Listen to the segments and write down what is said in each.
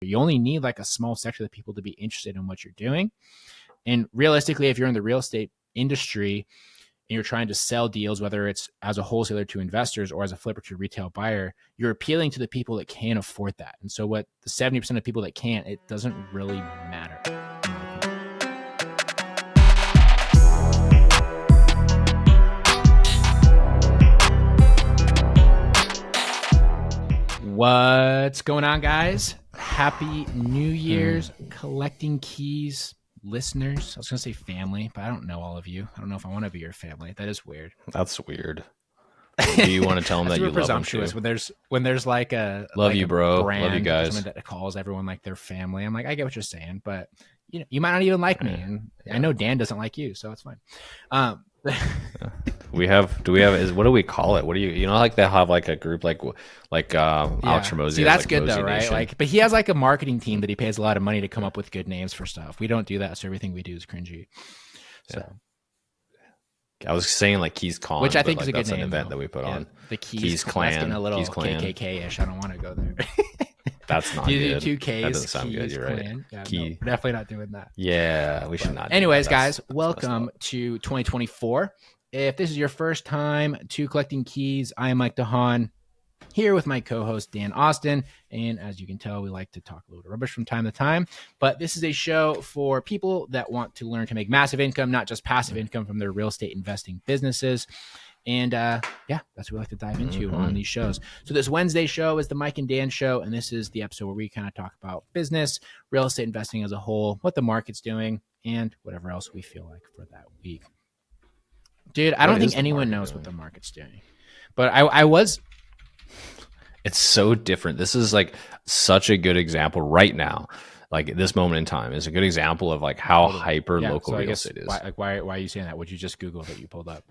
You only need like a small sector of people to be interested in what you're doing. And realistically, if you're in the real estate industry and you're trying to sell deals, whether it's as a wholesaler to investors or as a flipper to a retail buyer, you're appealing to the people that can afford that. And so what the 70% of people that can't, it doesn't really matter. What's going on, guys? Happy New Year's, Collecting Keys listeners. I was going to say family, but I don't know all of you. I don't know if I want to be your family. That is weird. That's weird. Do you want to tell them that you love them too? When there's like a love like you, a bro. brand Love you guys. that calls everyone like their family. I'm like, I get what you're saying, but you might not even like me, and I know Dan doesn't like you, so it's fine. What do we call it? What do you like they have like a group like Alex Ramosi. See, that's like good Mosey though, right? Nation. Like, but he has like a marketing team that he pays a lot of money to come up with good names for stuff. We don't do that, so everything we do is cringy. So I was saying like Keys Con, which I think is a good that's name. an event that we put on. The Keys Clan. That's getting a little Keys Clan. KKK-ish. I don't want to go there. That's not do you good. do 2Ks? That doesn't sound Keys good. You're right. Clan? Yeah, Key. No, we're definitely not doing that. Yeah, we should not. Anyways, guys, welcome to 2024. If this is your first time to Collecting Keys, I am Mike DeHaan, here with my co-host Dan Austin, and as you can tell, we like to talk a little rubbish from time to time, but this is a show for people that want to learn to make massive income, not just passive income from their real estate investing businesses. And that's what we like to dive into on these shows. So this Wednesday show is the Mike and Dan show, and this is the episode where we kind of talk about business, real estate investing as a whole, what the market's doing, and whatever else we feel like for that week. Dude, I don't think anyone knows what the market's doing, but I was. It's so different. This is like such a good example right now. Like this moment in time is a good example of like how hyper local real estate is. Why are you saying that? Would you just Google that you pulled up?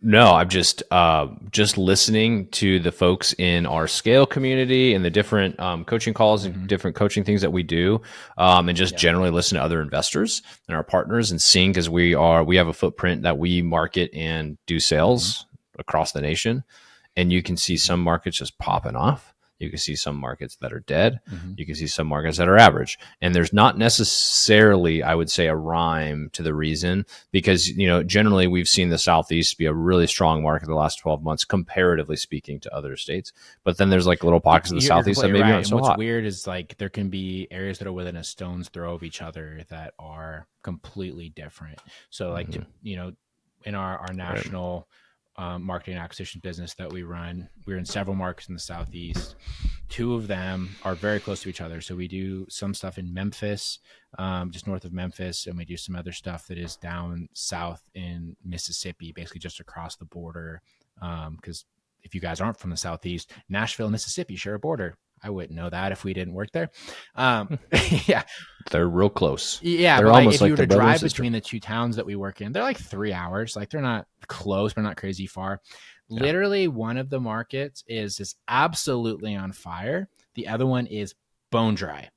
No, I'm just listening to the folks in our scale community and the different coaching calls and different coaching things that we do, and just generally listen to other investors and our partners and seeing, because we have a footprint that we market and do sales across the nation, and you can see some markets just popping off. You can see some markets that are dead. You can see some markets that are average. And there's not necessarily, I would say, a rhyme to the reason, because, generally we've seen the Southeast be a really strong market the last 12 months, comparatively speaking to other states. But then there's like little pockets of the Southeast that maybe aren't so hot. What's weird is like there can be areas that are within a stone's throw of each other that are completely different. So like, in our national marketing acquisition business that we run, we're in several markets in the Southeast. Two of them are very close to each other. So we do some stuff in Memphis, just north of Memphis, and we do some other stuff that is down south in Mississippi, basically just across the border. Because if you guys aren't from the Southeast, Nashville and Mississippi share a border. I wouldn't know that if we didn't work there. Yeah. They're real close. Yeah. They're but almost if you were to drive sister. between the two towns that we work in, they're like 3 hours. Like they're not close, but not crazy far. Yeah. Literally one of the markets is absolutely on fire. The other one is bone dry.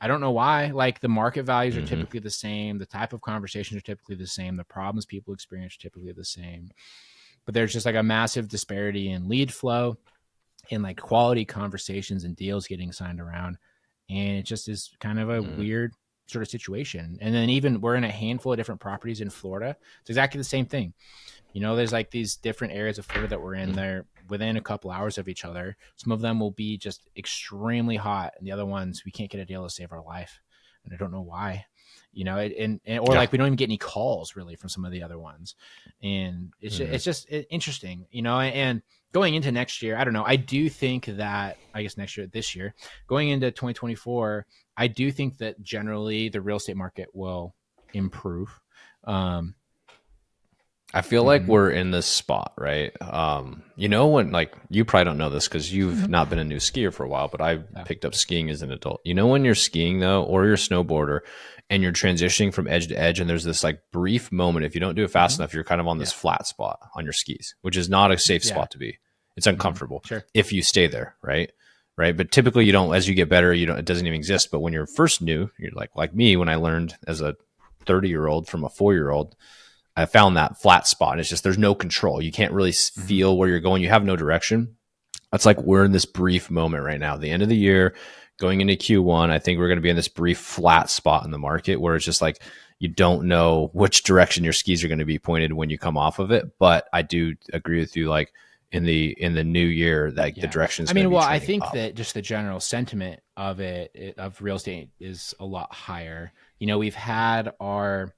I don't know why. Like the market values are typically the same. The type of conversations are typically the same. The problems people experience are typically the same. But there's just like a massive disparity in lead flow, in like quality conversations and deals getting signed around. And it just is kind of a weird sort of situation. And then even we're in a handful of different properties in Florida. It's exactly the same thing. There's like these different areas of Florida that we're in there within a couple hours of each other. Some of them will be just extremely hot, and the other ones, we can't get a deal to save our life. And I don't know why, like we don't even get any calls really from some of the other ones. And it's just interesting, and going into next year, I don't know. I do think that, this year, going into 2024, I do think that generally the real estate market will improve. I feel like we're in this spot, right? When like you probably don't know this because you've not been a new skier for a while, but I picked up skiing as an adult. When you're skiing though, or you're a snowboarder and you're transitioning from edge to edge, and there's this like brief moment, if you don't do it fast enough, you're kind of on this flat spot on your skis, which is not a safe spot to be. It's uncomfortable if you stay there, right? But typically you don't, as you get better, it doesn't even exist. But when you're first new, you're like me, when I learned as a 30-year-old from a 4-year-old, I found that flat spot. It's just, there's no control. You can't really feel where you're going. You have no direction. That's like we're in this brief moment right now, the end of the year, going into Q1. I think we're going to be in this brief flat spot in the market where it's just like you don't know which direction your skis are going to be pointed when you come off of it. But I do agree with you, like in the new year, that the direction is I going to mean, be well, I trending think up. that just the general sentiment of of real estate is a lot higher. You know, we've had our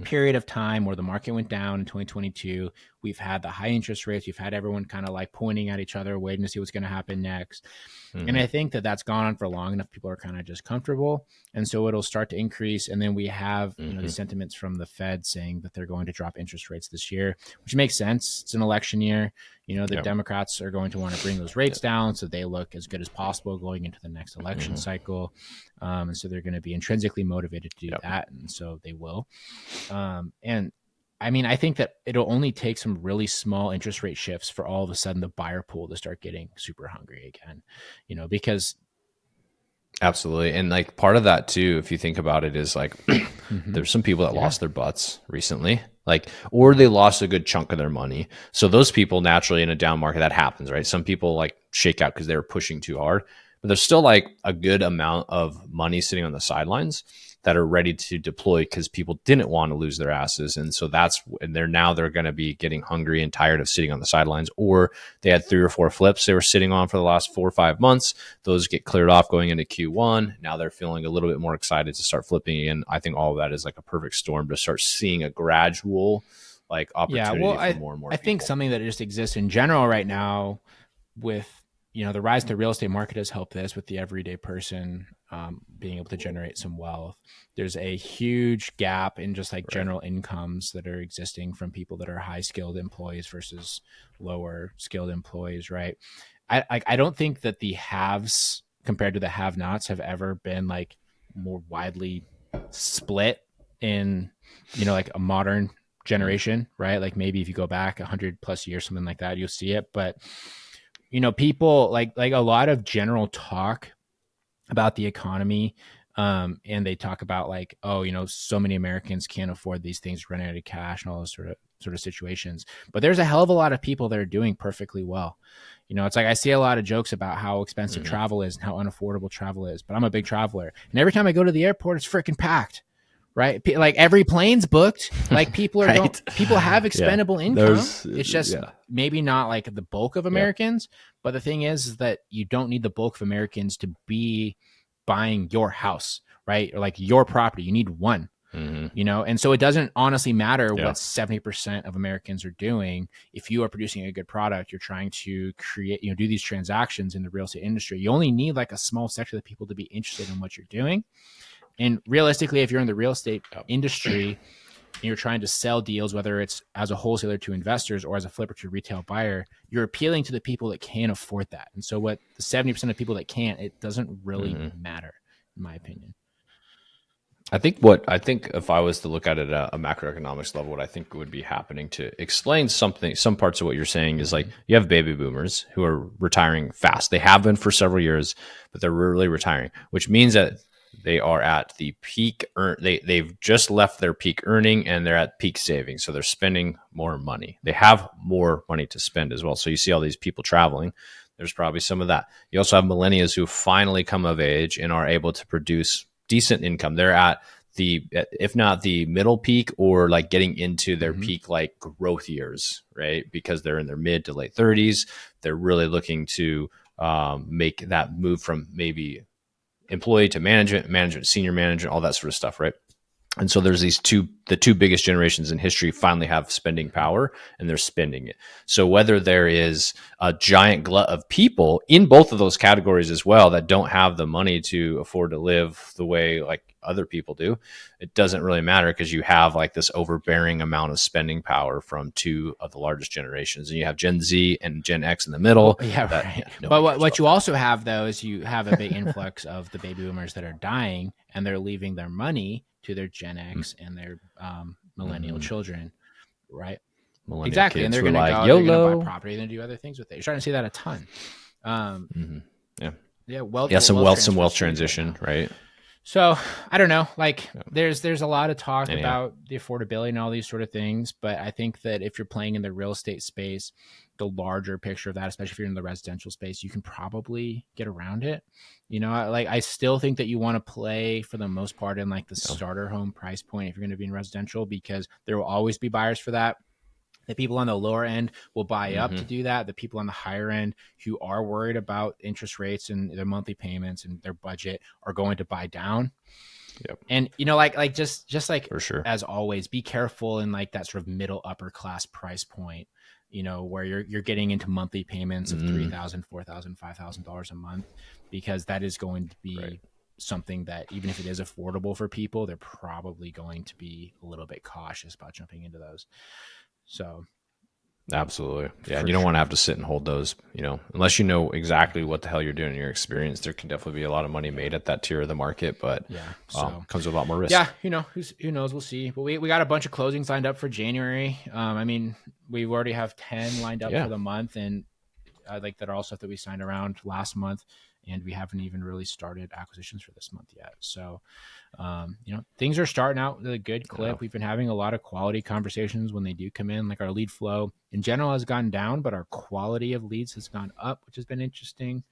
period of time where the market went down in 2022. We've had the high interest rates. We've had everyone kind of like pointing at each other, waiting to see what's going to happen next. And I think that that's gone on for long enough. People are kind of just comfortable. And so it'll start to increase. And then we have, you know, these sentiments from the Fed saying that they're going to drop interest rates this year, which makes sense. It's an election year. You know, the Democrats are going to want to bring those rates down so they look as good as possible going into the next election cycle. And so they're going to be intrinsically motivated to do that. And so they will. And I mean, I think that it'll only take some really small interest rate shifts for all of a sudden the buyer pool to start getting super hungry again, you know, because. Absolutely. And like part of that too, if you think about it, is like there's some people that lost their butts recently, like, or they lost a good chunk of their money. So those people naturally in a down market, that happens, right? Some people like shake out because they were pushing too hard, but there's still like a good amount of money sitting on the sidelines that are ready to deploy because people didn't want to lose their asses. And so they're going to be getting hungry and tired of sitting on the sidelines, or they had 3 or 4 flips they were sitting on for the last 4 or 5 months. Those get cleared off going into Q1. Now they're feeling a little bit more excited to start flipping again. I think all of that is like a perfect storm to start seeing a gradual like opportunity for more and more I people. think something that just exists in general right now with, you know, the rise of the real estate market has helped this with the everyday person being able to generate some wealth. There's a huge gap in just like general incomes that are existing from people that are high skilled employees versus lower skilled employees, right? I don't think that the haves compared to the have nots have ever been like more widely split in, you know, like a modern generation, right? Like maybe if you go back 100+ years, something like that, you'll see it. But you know, people like a lot of general talk about the economy, and they talk about like, oh, you know, so many Americans can't afford these things, running out of cash, and all those sort of situations. But there's a hell of a lot of people that are doing perfectly well. You know, it's like I see a lot of jokes about how expensive travel is and how unaffordable travel is. But I'm a big traveler, and every time I go to the airport, it's freaking packed. Right, like every plane's booked. Like people are Right. people have expendable income. It's just yeah. maybe not like the bulk of Americans. But the thing is that you don't need the bulk of Americans to be buying your house, right? Or like your property. You need one, you know? And so it doesn't honestly matter what 70% of Americans are doing. If you are producing a good product, you're trying to create, you know, do these transactions in the real estate industry. You only need like a small sector of people to be interested in what you're doing. And realistically, if you're in the real estate industry and you're trying to sell deals, whether it's as a wholesaler to investors or as a flipper to a retail buyer, you're appealing to the people that can't afford that. And so what the 70% of people that can't, it doesn't really matter, in my opinion. I think if I was to look at it at a macroeconomics level, what I think would be happening to explain some parts of what you're saying is like you have baby boomers who are retiring fast. They have been for several years, but they're really retiring, which means that they are at the peak. They've just left their peak earning and they're at peak savings. So they're spending more money. They have more money to spend as well. So you see all these people traveling. There's probably some of that. You also have millennials who finally come of age and are able to produce decent income. They're at if not the middle peak, or like getting into their peak like growth years, right? Because they're in their mid to late 30s. They're really looking to make that move from maybe employee to management, senior management, all that sort of stuff, right? And so there's the two biggest generations in history finally have spending power and they're spending it. So whether there is a giant glut of people in both of those categories as well that don't have the money to afford to live the way like other people do, it doesn't really matter because you have like this overbearing amount of spending power from two of the largest generations. And you have Gen Z and Gen X in the middle. Right. But what you also have though is you have a big influx of the baby boomers that are dying and they're leaving their money to their Gen X and their millennial children, right? Millennial Exactly. And they're going to like, go, YOLO. they're going to buy property, they're going to do other things with it. You're starting to see that a ton. Yeah. Some wealth transition, right? So I don't know, like there's a lot of talk about the affordability and all these sort of things, but I think that if you're playing in the real estate space, the larger picture of that, especially if you're in the residential space, you can probably get around it. You know, I still think that you want to play for the most part in like the starter home price point if you're going to be in residential, because there will always be buyers for that. The people on the lower end will buy up to do that. The people on the higher end who are worried about interest rates and their monthly payments and their budget are going to buy down. Yep. And you know, like just like for sure, as always, be careful in like that sort of middle upper class price point, you know, where you're getting into monthly payments of $3,000, $4,000, $5,000 a month, because that is going to be something that even if it is affordable for people, they're probably going to be a little bit cautious about jumping into those. So absolutely. Yeah. And you don't want to have to sit and hold those, you know, unless you know exactly what the hell you're doing in your experience. There can definitely be a lot of money made at that tier of the market, but comes with a lot more risk. Yeah. You know, who knows? We'll see. But we got a bunch of closings lined up for January. I mean, we already have 10 lined up for the month, and like that are all stuff that we signed around last month, and we haven't even really started acquisitions for this month yet. So, you know, things are starting out with a good clip. We've been having a lot of quality conversations when they do come in. Like our lead flow in general has gone down, but our quality of leads has gone up, which has been interesting.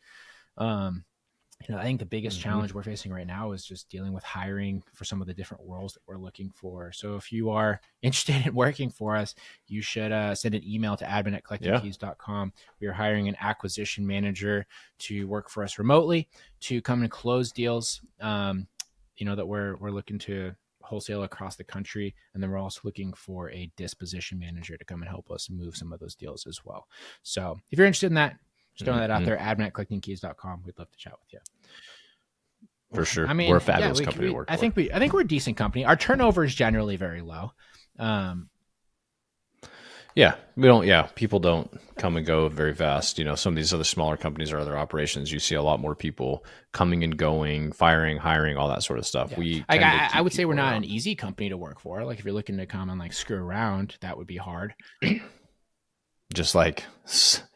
You know, I think the biggest challenge we're facing right now is just dealing with hiring for some of the different roles that we're looking for. So if you are interested in working for us, you should send an email to admin@collectingkeys.com. We are hiring an acquisition manager to work for us remotely to come and close deals, you know, that we're looking to wholesale across the country. And then we're also looking for a disposition manager to come and help us move some of those deals as well. So if you're interested in that, just throwing that out there, admin@collectingkeys.com. We'd love to chat with you. For sure. I mean, we're a fabulous company to work for. I think we're a decent company. Our turnover is generally very low. People don't come and go very fast. You know, some of these other smaller companies or other operations, you see a lot more people coming and going, firing, hiring, all that sort of stuff. Yeah. I would say we're not an easy company to work for. Like if you're looking to come and like screw around, that would be hard. Just like,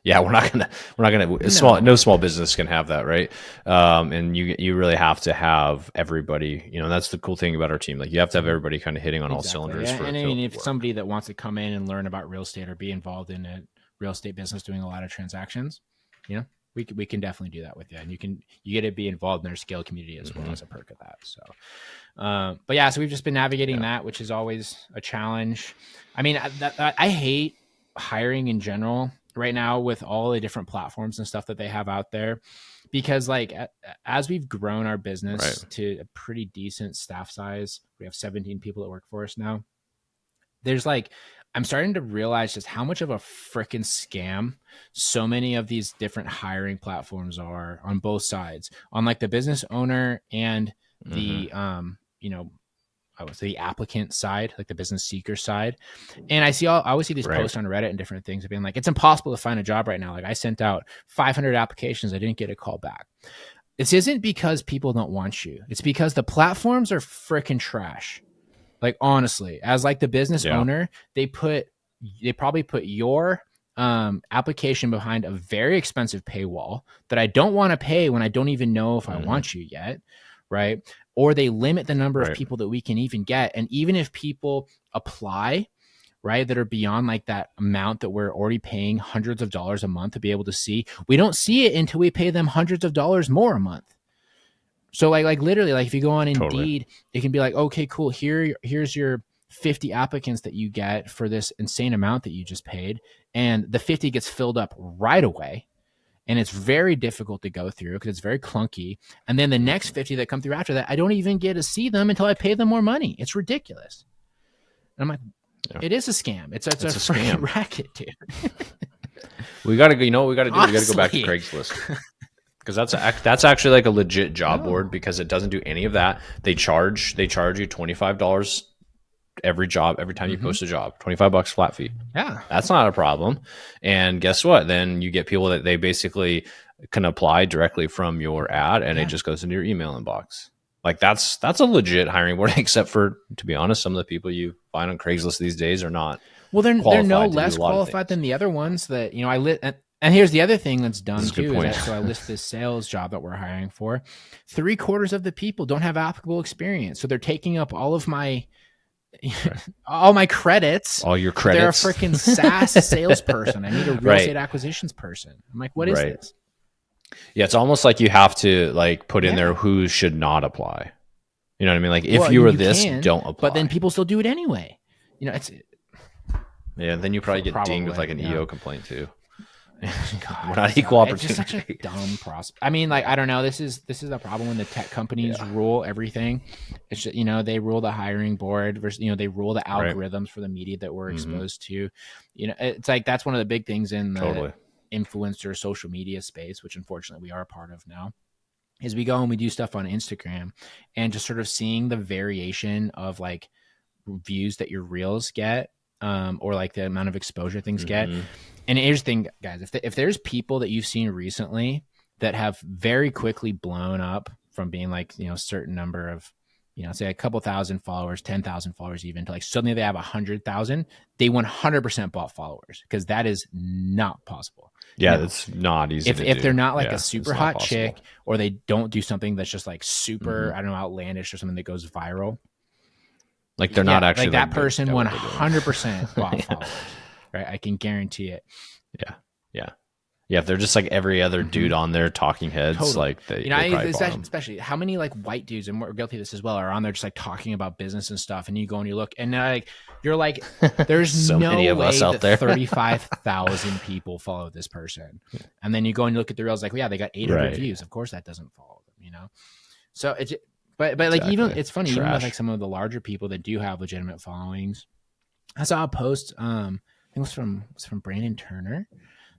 we're not gonna no small business can have that, right? And you really have to have everybody, you know, that's the cool thing about our team. Like you have to have everybody kind of hitting on all cylinders. Yeah. And I mean, if somebody that wants to come in and learn about real estate or be involved in a real estate business doing a lot of transactions, you know, we can definitely do that with you. And you get to be involved in their scale community as well as a perk of that. So, but yeah, so we've just been navigating that, which is always a challenge. I mean, I hate hiring in general right now with all the different platforms and stuff that they have out there, because like as we've grown our business to a pretty decent staff size, we have 17 people that work for us now. There's like, I'm starting to realize just how much of a freaking scam so many of these different hiring platforms are on both sides, on like the business owner and the, you know, I would say the applicant side, like the business seeker side. And I always see these posts on Reddit and different things of being like, it's impossible to find a job right now. Like I sent out 500 applications. I didn't get a call back. This isn't because people don't want you. It's because the platforms are freaking trash. Like honestly, as like the business owner, they probably put your application behind a very expensive paywall that I don't want to pay when I don't even know if I want you yet. Right. Or they limit the number of people that we can even get. And even if people apply, right, that are beyond like that amount that we're already paying hundreds of dollars a month to be able to see, we don't see it until we pay them hundreds of dollars more a month. So like literally, like if you go on Indeed, it can be like, okay, cool. Here's your 50 applicants that you get for this insane amount that you just paid. And the 50 gets filled up right away. And it's very difficult to go through because it's very clunky. And then the next 50 that come through after that, I don't even get to see them until I pay them more money. It's ridiculous. And I'm like, it is a scam. It's a scam racket, dude. We got to go. You know what we got to do? We got to go back to Craigslist. Because that's actually like a legit job board, because it doesn't do any of that. They charge you $25 every time you post a job, $25 flat fee. Yeah. That's not a problem. And guess what? Then you get people that they basically can apply directly from your ad, and it just goes into your email inbox. Like that's a legit hiring board, except for, to be honest, some of the people you find on Craigslist these days are not. Well, they're no less qualified than the other ones that, you know, and here's the other thing that's done too. So I list this sales job that we're hiring for. 3/4 of the people don't have applicable experience. So they're taking up all of my all my credits. All your They're a credits. freaking SaaS salesperson. I need a real estate acquisitions person. I'm like, what is this? Yeah, it's almost like you have to like put in there who should not apply. You know what I mean? Like if you were this, don't apply. But then people still do it anyway. You know, it's then you probably get dinged with like an EO complaint too. God, we're not equal opportunity. It's just such a dumb process. I mean, like, I don't know. This is the problem when the tech companies rule everything. It's just, they rule the hiring board versus, they rule the algorithms for the media that we're exposed to. It's like, that's one of the big things in the influencer social media space, which unfortunately we are a part of now, is we go and we do stuff on Instagram and just sort of seeing the variation of like views that your reels get, or like the amount of exposure things get. And here's the thing, guys, if there's people that you've seen recently that have very quickly blown up from being like, a certain number of, say a couple thousand followers, 10,000 followers even, to like suddenly they have 100,000, they 100% bought followers, because that is not possible. Yeah, that's not easy if they're not like a super hot chick, or they don't do something that's just like super, I don't know, outlandish or something that goes viral. Like they're not actually like that person 100% bought followers. Right, I can guarantee it. Yeah. If they're just like every other dude on there, talking heads, like they, especially how many like white dudes, and we're guilty of this as well, are on there just like talking about business and stuff, and you go and you look, and you're like, there's so no many of way us out there. 35,000 people follow this person, and then you go and you look at the reels, like, well, yeah, they got 800 views. Of course, that doesn't follow them, So it's, but like even it's funny, even with like some of the larger people that do have legitimate followings. I saw a post, it was from Brandon Turner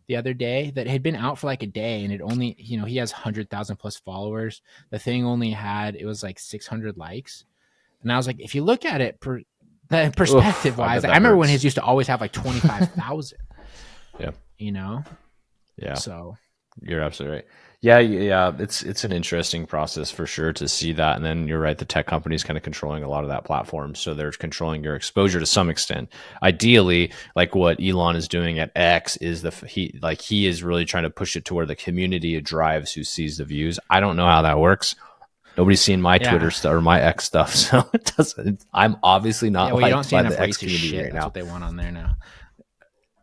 the other day that had been out for like a day, and it only, he has 100,000 plus followers. The thing only had, it was like 600 likes. And I was like, if you look at it perspective wise, I remember when his used to always have like 25,000. Yeah. Yeah. So you're absolutely right. Yeah. It's an interesting process for sure to see that. And then you're right, the tech company's kind of controlling a lot of that platform. So they're controlling your exposure to some extent. Ideally, like what Elon is doing at X is he is really trying to push it to where the community drives who sees the views. I don't know how that works. Nobody's seen my Twitter stuff or my X stuff. So it doesn't, I'm obviously not liked by the X community right now. That's what they want on there now.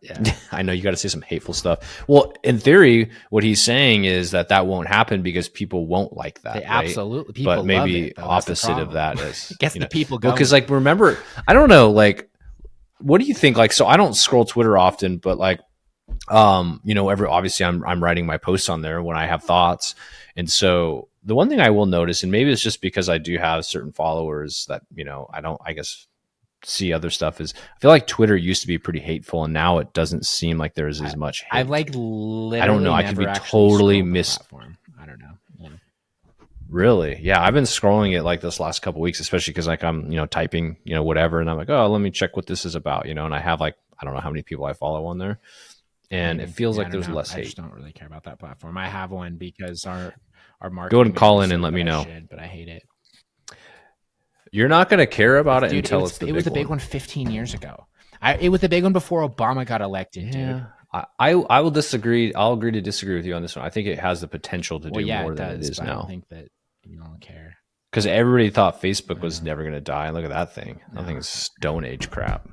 Yeah. I know you got to say some hateful stuff. Well, in theory, what he's saying is that won't happen because people won't like that. Absolutely. People but maybe love it, though. opposite of that is gets the people going. Because like, remember, I don't know, like, what do you think? Like, so I don't scroll Twitter often, but like, obviously I'm writing my posts on there when I have thoughts. And so the one thing I will notice, and maybe it's just because I do have certain followers that, I guess see other stuff, is I feel like Twitter used to be pretty hateful, and now it doesn't seem like there's as much hate. I've like literally I don't know. I could be totally I don't know. Yeah. Really? Yeah. I've been scrolling it like this last couple of weeks, especially because like I'm, typing, whatever. And I'm like, oh, let me check what this is about, and I have like, I don't know how many people I follow on there. And it feels like there's less hate. I just don't really care about that platform. I have one because our marketing. Go ahead and call in and let me know. But I hate it. You're not going to care about it until it's the big one. It was the big one 15 years ago. It was the big one before Obama got elected, dude. I will disagree. I'll agree to disagree with you on this one. I think it has the potential to do more than it is now. I don't think that you don't care. Because everybody thought Facebook was never going to die. Look at that thing. That thing's Stone Age crap.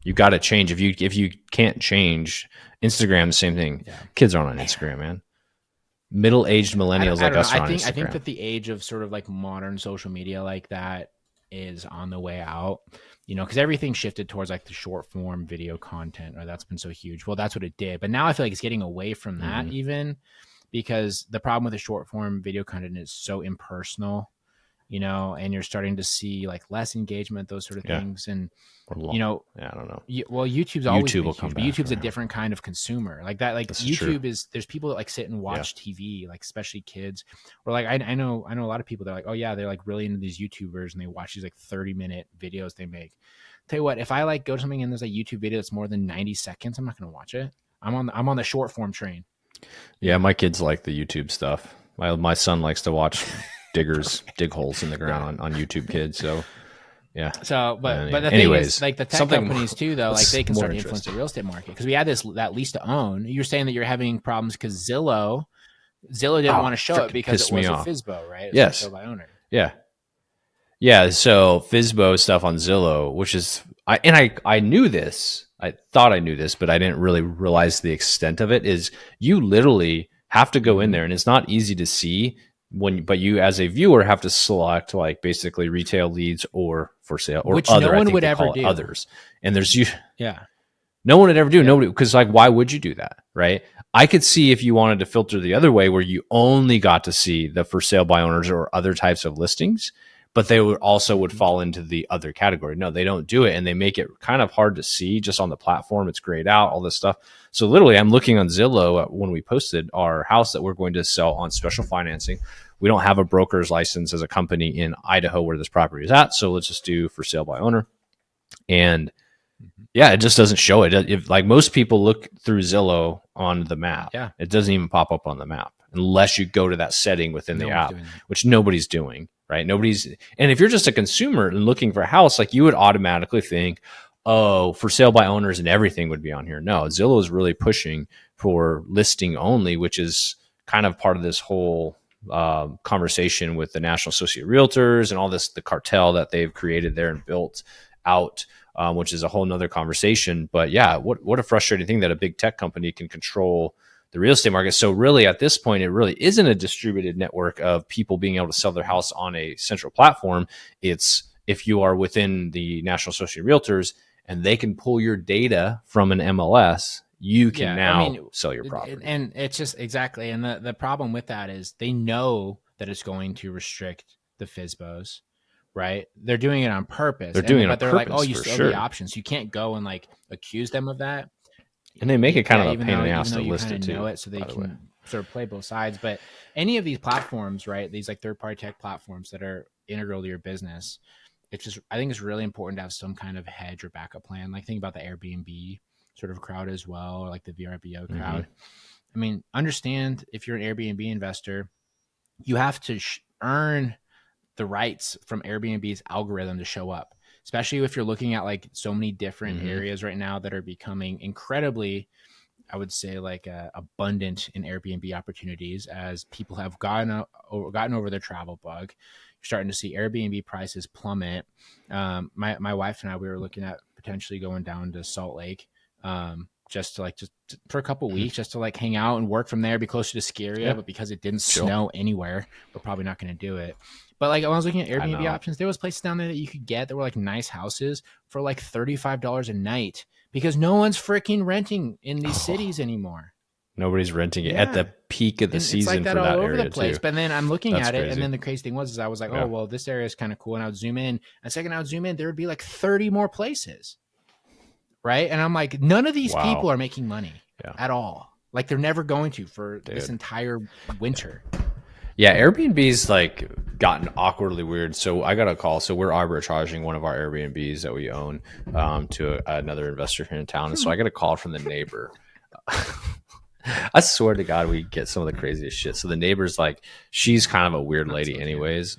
You got to change. If you can't change, Instagram, the same thing. Yeah. Kids aren't on Instagram, man. Middle-aged millennials like us are on Instagram. I think that the age of sort of like modern social media like that is on the way out, because everything shifted towards like the short form video content, or that's been so huge. Well, that's what it did. But now I feel like it's getting away from that even, because the problem with the short form video content is so impersonal, and you're starting to see like less engagement, those sort of things. And, I don't know. YouTube's always been huge, but YouTube's a right? different kind of consumer like that. Like That's YouTube true. there's people that like sit and watch TV, like especially kids, or like, I know a lot of people that are like, oh yeah, they're like really into these YouTubers and they watch these like 30-minute videos they make. Tell you what, if I like go to something and there's a YouTube video that's more than 90 seconds, I'm not going to watch it. I'm on the short form train. Yeah. My kids like the YouTube stuff. My son likes to watch diggers dig holes in the ground on YouTube Kids. So yeah. So, but the thing is, like the tech companies too, though, like they can start to influence the real estate market, because we had that lease to own. You're saying that you're having problems because Zillow didn't want to show it because it was a FSBO, right? Yes. By owner. Yeah. Yeah, so Fizbo stuff on Zillow, which is I knew this. I thought I knew this, but I didn't really realize the extent of it. Is you literally have to go in Mm-hmm. there, and it's not easy to see but you as a viewer have to select like basically retail leads or for sale or Which no other. I one think would they ever call it do. others. And there's you Yeah. no one would ever do. Yep. Nobody, because like, why would you do that, right? I could see if you wanted to filter the other way, where you only got to see the for sale by owners or other types of listings, but they would also would Mm-hmm. fall into the other category. No, they don't do it, and they make it kind of hard to see just on the platform. It's grayed out, all this stuff. So literally, I'm looking on Zillow when we posted our house that we're going to sell on special financing. We don't have a broker's license as a company in Idaho where this property is at, so let's just do for sale by owner. And Mm-hmm. yeah, it just doesn't show it. If like most people look through Zillow on the map, Yeah. it doesn't even pop up on the map unless you go to that setting within No the one's app, doing that. which nobody's doing, right? Nobody's, and if you're just a consumer and looking for a house, like you would automatically think, oh, for sale by owners and everything would be on here. No, Zillow is really pushing for listing only, which is kind of part of this whole conversation with the National Associate of Realtors and all this, the cartel that they've created there and built out. Which is a whole nother conversation. But yeah, what a frustrating thing that a big tech company can control the real estate market. So really at this point, it really isn't a distributed network of people being able to sell their house on a central platform. It's if you are within the National Association of Realtors and they can pull your data from an MLS, you can Yeah. I now mean, sell your property. and it's just exactly. And the problem with that is they know that it's going to restrict the FISBOs, right? They're doing it on purpose. They're doing it on But they're like, oh, purpose you for still have the sure. options. You can't go and like accuse them of that. And they make it kind Yeah, of a pain in the ass to you list kind it of know too, it, so they by the way. can sort of play both sides. But any of these platforms, right? These like third party tech platforms that are integral to your business, it's just I think it's really important to have some kind of hedge or backup plan. Like think about the Airbnb sort of crowd as well, or like the VRBO crowd. I mean, understand if you're an Airbnb investor, you have to earn the rights from Airbnb's algorithm to show up, especially if you're looking at like so many different areas right now that are becoming incredibly, I would say, like abundant in Airbnb opportunities as people have gotten over their travel bug. You're starting to see Airbnb prices plummet. My wife and I, we were looking at potentially going down to Salt Lake, just to just for a couple weeks, just to like hang out and work from there, be closer to ski area. Yeah, But because it didn't chill. snow anywhere, we're probably not going to do it. But like when I was looking at I Airbnb know. options, there was places down there that you could get that were like nice houses for like $35 a night because no one's freaking renting in these cities anymore. Nobody's renting it at Yeah. the peak of the And it's like season that for all that over the area place. too. But then I'm looking That's at it, and crazy. then the crazy thing was, is I was like, Yeah. oh, well, this area is kind of cool. And I would zoom in. And second I would zoom in, there would be like 30 more places. Right. And I'm like, none of these people are making money at all. Like they're never going to for this entire winter. Yeah, Airbnb's like gotten awkwardly weird. So I got a call. So we're arbitraging one of our Airbnbs that we own to another investor here in town. And so I got a call from the neighbor. I swear to God, we get some of the craziest shit. So the neighbor's like, she's kind of a weird lady, anyways.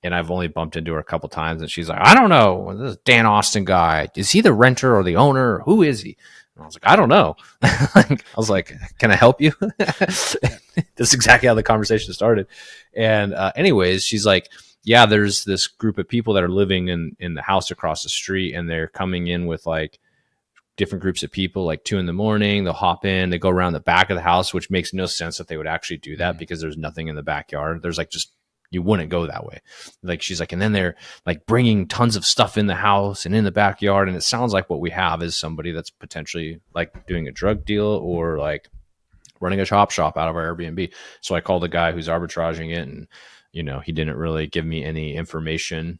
And I've only bumped into her a couple times, and she's like, I don't know, this Dan Austin guy, is he the renter or the owner? Who is he? And I was like, I don't know. I was like, can I help you? That's exactly how the conversation started. And anyways, she's like, yeah, there's this group of people that are living in the house across the street, and they're coming in with like different groups of people, like 2 a.m. They'll hop in, they go around the back of the house, which makes no sense that they would actually do that because there's nothing in the backyard. There's like just, you wouldn't go that way. Like she's like, and then they're like bringing tons of stuff in the house and in the backyard. And it sounds like what we have is somebody that's potentially like doing a drug deal or like running a chop shop out of our Airbnb. So I called the guy who's arbitraging it, and he didn't really give me any information.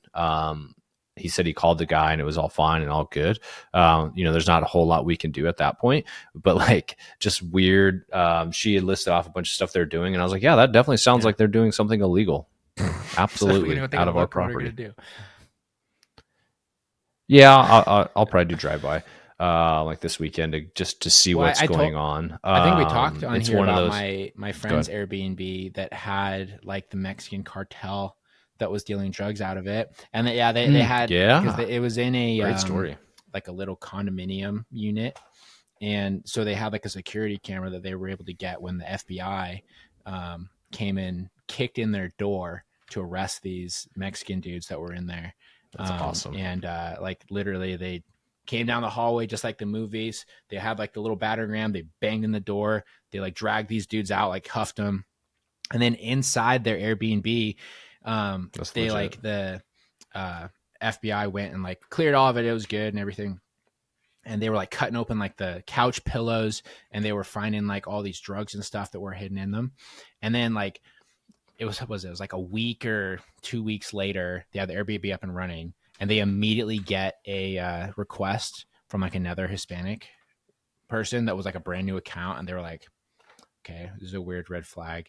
He said he called the guy and it was all fine and all good. There's not a whole lot we can do at that point, but like just weird. She had listed off a bunch of stuff they're doing, and I was like, yeah, that definitely sounds like they're doing something illegal. Absolutely out of our property. Yeah, I'll probably do drive-by like this weekend to see what's going on. I think we talked on it's here one about of those, my friend's Airbnb that had like the Mexican cartel that was dealing drugs out of it, and they had because it was in a great story, like a little condominium unit, and so they had like a security camera that they were able to get when the FBI came in, kicked in their door, to arrest these Mexican dudes that were in there. That's awesome. And like literally they came down the hallway just like the movies. They had like the little battering ram. They banged in the door. They like dragged these dudes out, like cuffed them. And then inside their Airbnb, they legit. Like the FBI went and like cleared all of it. It was good and everything. And they were like cutting open like the couch pillows, and they were finding like all these drugs and stuff that were hidden in them. And then like it was like a week or 2 weeks later, they had the Airbnb up and running, and they immediately get a request from like another Hispanic person that was like a brand new account, and they were like, okay, this is a weird red flag.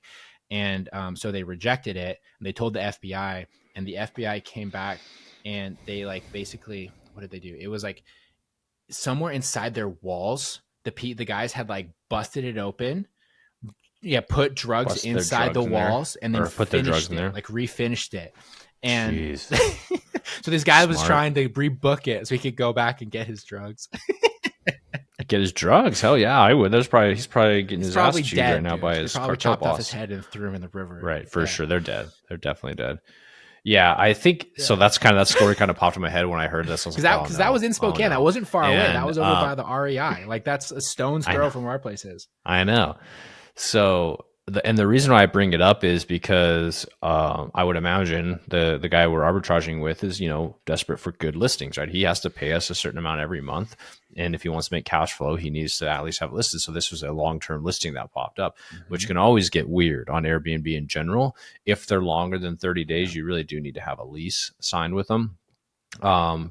And so they rejected it, and they told the FBI, and the FBI came back, and they like basically, what did they do? It was like somewhere inside their walls, the guys had like busted it open. Yeah, put drugs inside the walls and then put their drugs in there, like refinished it. And so this guy was trying to rebook it so he could go back and get his drugs. Get his drugs? Hell yeah, I would. He's probably getting his ass chewed right now by his cartel chopped boss. Off his head and threw him in the river. Right, for sure. They're dead. They're definitely dead. Yeah, I think so. That's kind of that story kind of popped in my head when I heard this. Because that was in Spokane. That wasn't far away. That was over by the REI. Like that's a stone's throw from where our place is. I know. So the reason why I bring it up is because I would imagine the guy we're arbitraging with is, desperate for good listings, right? He has to pay us a certain amount every month. And if he wants to make cash flow, he needs to at least have it listed. So this was a long-term listing that popped up, which can always get weird on Airbnb in general. If they're longer than 30 days, you really do need to have a lease signed with them.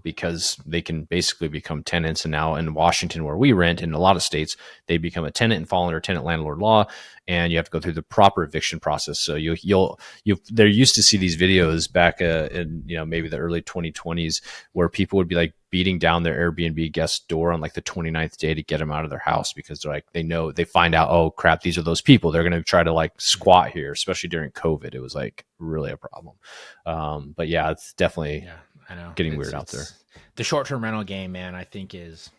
Because they can basically become tenants. And now in Washington, where we rent, in a lot of states, they become a tenant and fall under tenant landlord law, and you have to go through the proper eviction process. So they're used to see these videos back in maybe the early 2020s where people would be like beating down their Airbnb guest door on like the 29th day to get them out of their house because they're like, they find out, oh crap, these are those people. They're going to try to like squat here, especially during COVID. It was like really a problem. But yeah, it's definitely. Yeah. I know. Getting weird out there. The short-term rental game, man, I think is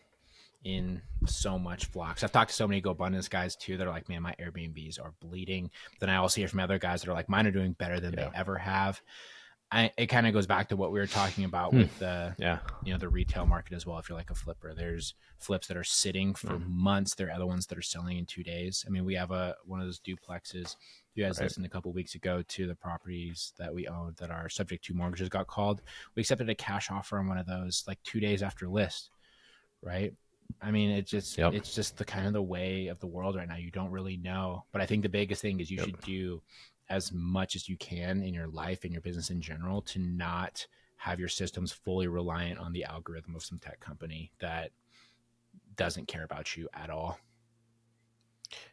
in so much flux. I've talked to so many GoAbundance guys too that are like, man, my Airbnbs are bleeding. Then I also hear from other guys that are like, mine are doing better than they ever have. It kind of goes back to what we were talking about with the the retail market as well. If you're like a flipper, there's flips that are sitting for months. There are other ones that are selling in 2 days. I mean, we have one of those duplexes. You guys listened a couple of weeks ago to the properties that we owned that are subject to mortgages got called. We accepted a cash offer on one of those like 2 days after list, right? I mean, it's just the kind of the way of the world right now. You don't really know. But I think the biggest thing is you should do as much as you can in your life and your business in general to not have your systems fully reliant on the algorithm of some tech company that doesn't care about you at all.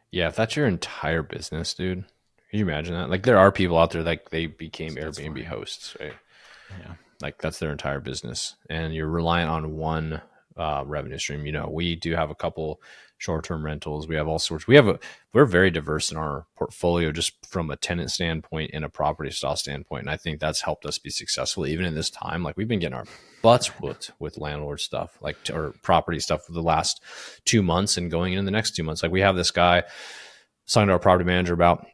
Yeah, if that's your entire business, dude. Can you imagine that? Like there are people out there like they became Airbnb hosts, right? Yeah. Like that's their entire business and you're reliant on one revenue stream. We do have a couple short-term rentals. We have all sorts. We're very diverse in our portfolio just from a tenant standpoint and a property style standpoint. And I think that's helped us be successful even in this time. Like we've been getting our butts whooped with landlord stuff, or property stuff for the last 2 months and going into the next 2 months. Like we have this guy signed to our property manager about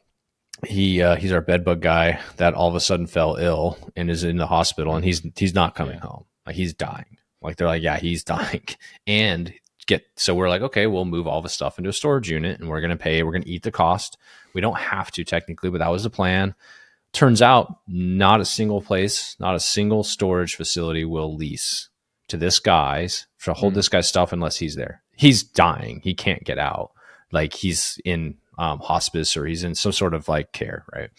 he's our bedbug guy that all of a sudden fell ill and is in the hospital and he's not coming home. Like he's dying. Like they're like, yeah, he's dying. So we're like, okay, we'll move all the stuff into a storage unit and we're going to eat the cost. We don't have to technically, but that was the plan. Turns out not a single place, not a single storage facility will lease to this guy's to hold this guy's stuff unless he's there. He's dying. He can't get out. Like he's in hospice or he's in some sort of like care, right?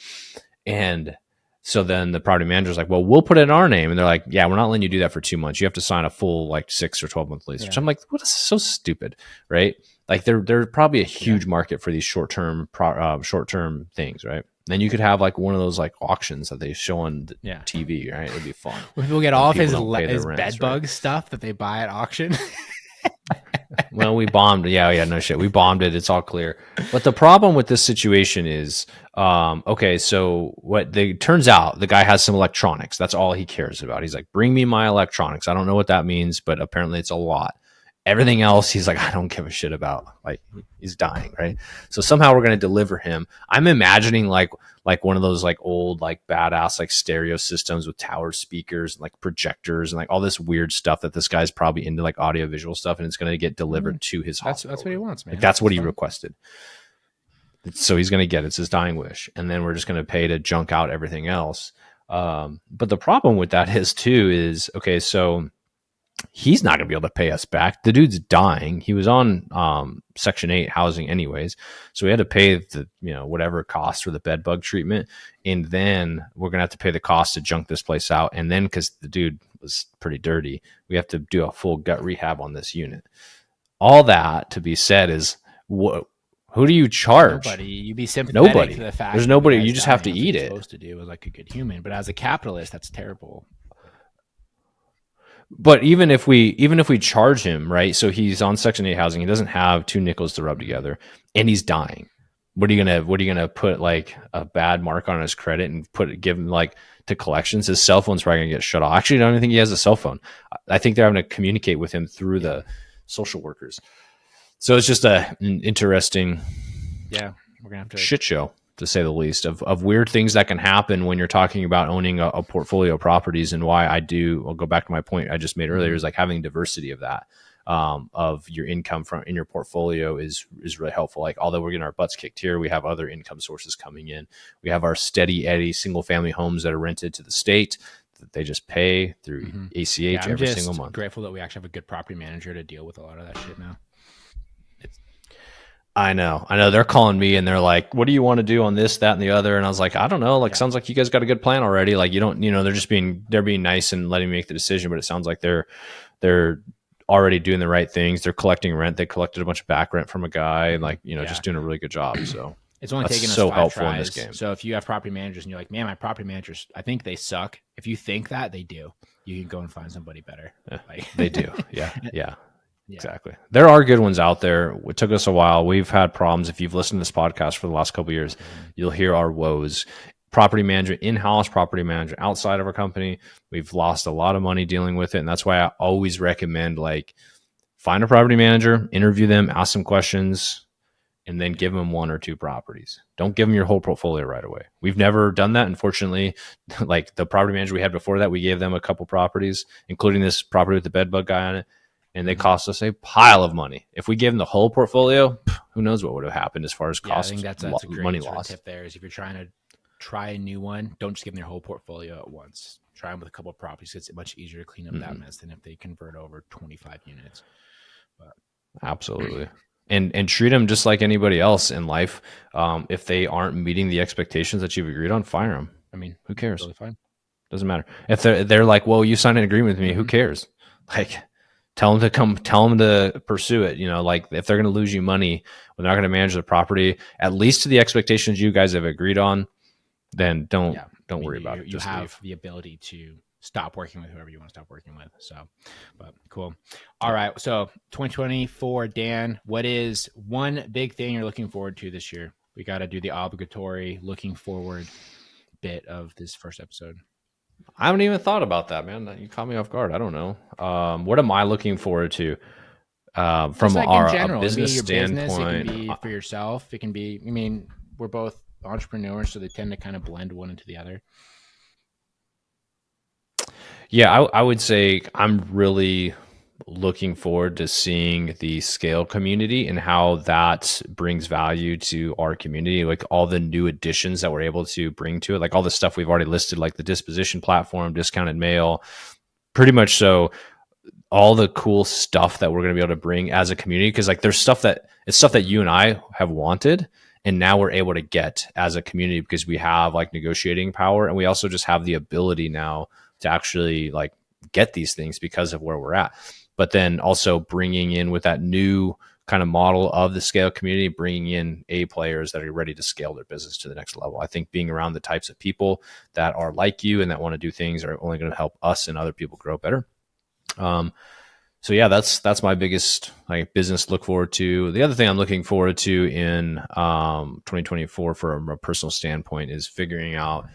And so then the property manager's like, well, we'll put it in our name. And they're like, yeah, we're not letting you do that for 2 months. You have to sign a full like 6 or 12 month lease, which I'm like, what is so stupid, right? Like there's probably a huge market for these short-term things, right? Then you could have like one of those like auctions that they show on TV, right? It'd be fun. People get all of his bed bug stuff that they buy at auction. Well, we bombed. Yeah, no shit. We bombed it. It's all clear. But the problem with this situation is, okay, so turns out the guy has some electronics. That's all he cares about. He's like, bring me my electronics. I don't know what that means, but apparently it's a lot. Everything else, he's like, I don't give a shit about. Like, he's dying, right? So somehow we're going to deliver him. I'm imagining like one of those like old like badass like stereo systems with tower speakers and like projectors and like all this weird stuff that this guy's probably into, like audio visual stuff, and it's going to get delivered to his hospital. That's what he wants, man. Like that's what he requested. So he's going to get it. It's his dying wish, and then we're just going to pay to junk out everything else. But the problem with that is okay, so he's not going to be able to pay us back. The dude's dying. He was on Section 8 housing anyways. So we had to pay the, whatever it costs for the bed bug treatment. And then we're going to have to pay the cost to junk this place out. And then because the dude was pretty dirty, we have to do a full gut rehab on this unit. All that to be said is, who do you charge? Nobody. You be sympathetic Nobody. to the fact There's that nobody. the You guy's just have to dying. eat That's what it. you're supposed to do as like a good human. But as a capitalist, that's terrible. But even if we charge him, right? So he's on Section 8 housing. He doesn't have two nickels to rub together, and he's dying. What are you gonna put like a bad mark on his credit and give him like to collections? His cell phone's probably gonna get shut off. Actually, I don't even think he has a cell phone. I think they're having to communicate with him through the social workers. So it's just an interesting, we're gonna have to shit show, to say the least, of weird things that can happen when you're talking about owning a portfolio of properties. And why I'll go back to my point I just made earlier, is like having diversity of that, of your income from in your portfolio is really helpful. Like, although we're getting our butts kicked here, we have other income sources coming in. We have our steady Eddie single family homes that are rented to the state that they just pay through ACH every single month. I'm grateful that we actually have a good property manager to deal with a lot of that shit now. I know. They're calling me and they're like, what do you want to do on this, that, and the other? And I was like, I don't know. Like, sounds like you guys got a good plan already. Like, you don't, they're being nice and letting me make the decision, but it sounds like they're already doing the right things. They're collecting rent. They collected a bunch of back rent from a guy and like, just doing a really good job. So it's only taken us 5 tries. In this game. So if you have property managers and you're like, man, my property managers, I think they suck. If you think that, they do. You can go and find somebody better. Yeah, like, they do. Yeah. Exactly. There are good ones out there. It took us a while. We've had problems. If you've listened to this podcast for the last couple of years, you'll hear our woes. Property management, in-house property management outside of our company, we've lost a lot of money dealing with it. And that's why I always recommend, like, find a property manager, interview them, ask them questions, and then give them 1 or 2 properties. Don't give them your whole portfolio right away. We've never done that. Unfortunately, like the property manager we had before that, we gave them a couple properties, including this property with the bed bug guy on it. And they cost us a pile of money. If we gave them the whole portfolio, who knows what would have happened as far as cost. I think that's a great money sort loss. of tip there is if you're trying to try a new one, don't just give them their whole portfolio at once. Try them with a couple of properties. It's much easier to clean up that mess than if they convert over 25 units. But absolutely. And treat them just like anybody else in life. If they aren't meeting the expectations that you've agreed on, fire them. I mean, who cares? Totally fine. Doesn't matter. If they're like, well, you signed an agreement with me, who cares? Like, tell them to pursue it. Like, if they're going to lose you money, when they're not going to manage the property, at least to the expectations you guys have agreed on, then don't worry about it. You have the ability to stop working with whoever you want to stop working with. So, but cool. All right. So 2024, Dan, what is one big thing you're looking forward to this year? We got to do the obligatory looking forward bit of this first episode. I haven't even thought about that, man. You caught me off guard. I don't know. What am I looking forward to from like a business standpoint? Business, it can be for yourself. It can be, we're both entrepreneurs, so they tend to kind of blend one into the other. Yeah, I would say I'm really looking forward to seeing the scale community and how that brings value to our community, like all the new additions that we're able to bring to it, like all the stuff we've already listed, like the disposition platform, discounted mail, pretty much. So all the cool stuff that we're going to be able to bring as a community, because like there's stuff that you and I have wanted, and now we're able to get as a community because we have like negotiating power, and we also just have the ability now to actually like get these things because of where we're at. But then also bringing in with that new kind of model of the scale community, bringing in A players that are ready to scale their business to the next level. I think being around the types of people that are like you and that want to do things are only going to help us and other people grow better. So yeah, that's my biggest like business look forward to. The other thing I'm looking forward to in 2024 from a personal standpoint is figuring out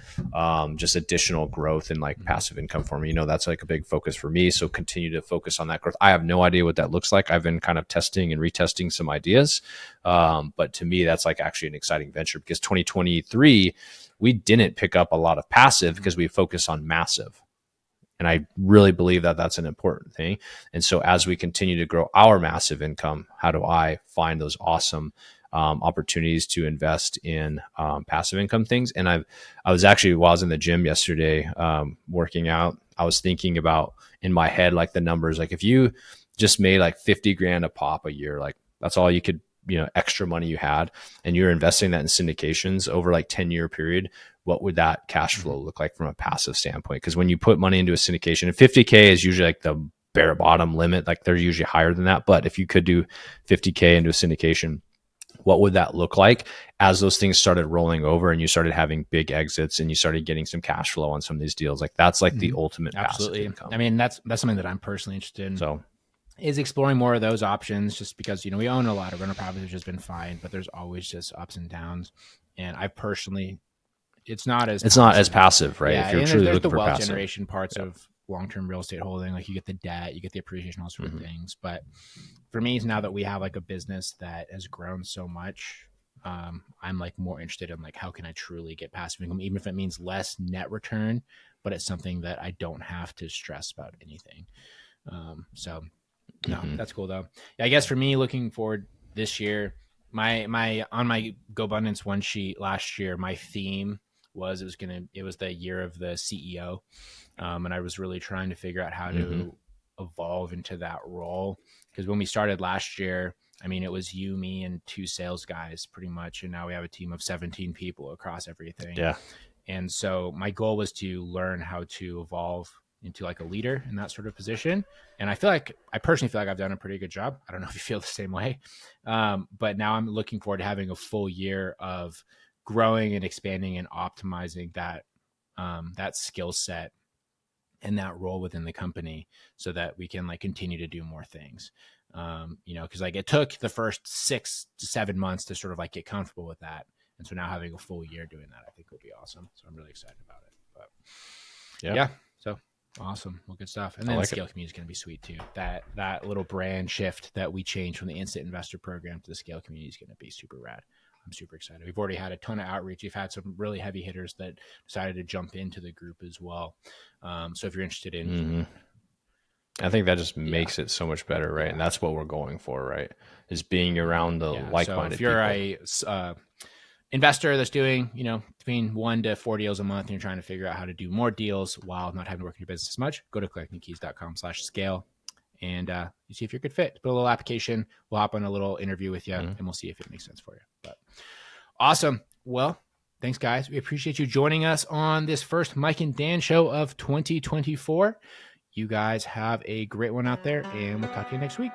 just additional growth in like passive income for me. You know, that's like a big focus for me. So continue to focus on that growth. I have no idea what that looks like. I've been kind of testing and retesting some ideas, but to me, that's like actually an exciting venture because 2023 we didn't pick up a lot of passive because we focus on massive. And I really believe that that's an important thing. And so as we continue to grow our massive income, how do I find those awesome opportunities to invest in passive income things? And I was actually, while I was in the gym yesterday working out, I was thinking about in my head, like the numbers, like if you just made like 50 grand a pop a year, like that's all you could, extra money you had, and you're investing that in syndications over like 10-year period, what would that cash flow look like from a passive standpoint? Because when you put money into a syndication, and 50K is usually like the bare bottom limit, like they're usually higher than that. But if you could do 50K into a syndication, what would that look like as those things started rolling over and you started having big exits and you started getting some cash flow on some of these deals? Like that's like the ultimate Absolutely. passive income. I mean, that's something that I'm personally interested in. So is exploring more of those options just because, we own a lot of rental properties, which has been fine, but there's always just ups and downs. And I personally, it's not as passive, right? Yeah, if you're and truly there's looking the for wealth passive generation parts of long-term real estate holding. Like you get the debt, you get the appreciation, all sorts of things. But for me, now that we have like a business that has grown so much, I'm like more interested in like how can I truly get passive income, even if it means less net return, but it's something that I don't have to stress about anything. So no, that's cool though. Yeah, I guess for me, looking forward this year, my on my GoBundance one sheet last year, my theme was it was the year of the CEO, and I was really trying to figure out how to evolve into that role because when we started last year, I mean, it was you, me, and 2 sales guys pretty much, and now we have a team of 17 people across everything. Yeah. And so my goal was to learn how to evolve into like a leader in that sort of position. And I personally feel like I've done a pretty good job. I don't know if you feel the same way. But now I'm looking forward to having a full year of growing and expanding and optimizing that skill set and that role within the company so that we can like continue to do more things. Cause like it took the first 6 to 7 months to sort of like get comfortable with that. And so now having a full year doing that, I think would be awesome. So I'm really excited about it, but yeah. So awesome. Well, good stuff. And then the scale community is going to be sweet too. That little brand shift that we changed from the instant investor program to the scale community is going to be super rad. I'm super excited. We've already had a ton of outreach. We've had some really heavy hitters that decided to jump into the group as well. So if you're interested in, I think that just makes it so much better, right? And that's what we're going for, right? Is being around the like-minded if you're people. a investor that's doing, between 1 to 4 deals a month and you're trying to figure out how to do more deals while not having to work in your business as much, go to collectingkeys.com/scale and you see if you're a good fit. Put a little application. We'll hop on a little interview with you and we'll see if it makes sense for you. But awesome. Well, thanks guys. We appreciate you joining us on this first Mike and Dan show of 2024. You guys have a great one out there and we'll talk to you next week.